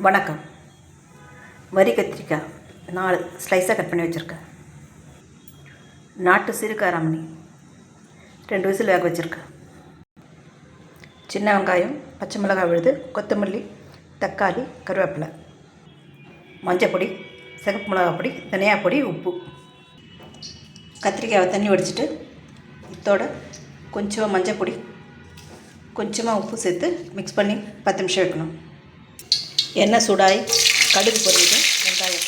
வணக்கம். வரி கத்திரிக்காய் 4 ஸ்லைஸாக கட் பண்ணி வச்சுருக்கேன். நாட்டு சிறு காராமணி 2 விசில் வேக வச்சுருக்கேன். சின்ன வெங்காயம், பச்சை மிளகாய் விழுது, கொத்தமல்லி, தக்காளி, கருவேப்பிலை, மஞ்சப்பொடி, சிகப்பு மிளகாய் பொடி, தனியா பொடி, உப்பு. கத்திரிக்காயை தண்ணி வடிச்சிட்டு இதோட கொஞ்சமாக மஞ்சப்பொடி, கொஞ்சமாக உப்பு சேர்த்து மிக்ஸ் பண்ணி 10 நிமிஷம் வைக்கணும். எண்ணெய் சூடாகி கடுகு பொரியுது, வெங்காயம்,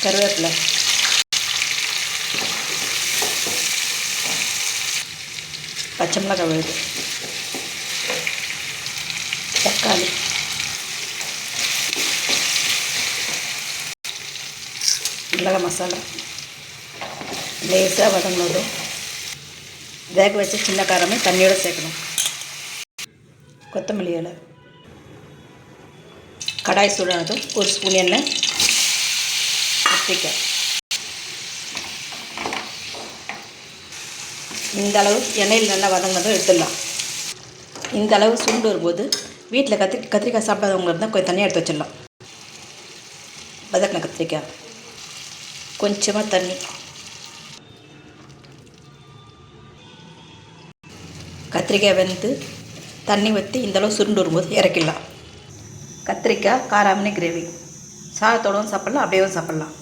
கருவேப்பிலை, பச்சை மிளகாய் விழுது, தக்காளி, மிளகாய் மசாலா லேசாக வதங்கினதும் வேக வச்சு சின்ன காரமே தண்ணியோடு சேர்க்கணும். கொத்தமல்லி இலை, கடாய் சூடானதும் 1 ஸ்பூன் எண்ணெய், கத்திரிக்காய். இந்த அளவு எண்ணெயில் நல்லா வதங்கினதும் எடுத்துடலாம். இந்த அளவு சுண்டு வரும்போது வீட்டில் கத்திரிக்காய் சாப்பிடாதவங்க இருந்தால் கொஞ்சம் தனியாக எடுத்து வச்சிடலாம். வதக்கின கத்திரிக்காய், கொஞ்சமாக தண்ணி, கத்திரிக்காய் வெந்து தண்ணி ஊற்றி இந்தளவு சுருண்டு வரும்போது இறக்கிடலாம். கத்திரிக்காய் காராமணி கிரேவி சாதத்தோடவும் சாப்பிட்லாம், அப்படியே சாப்பிட்லாம்.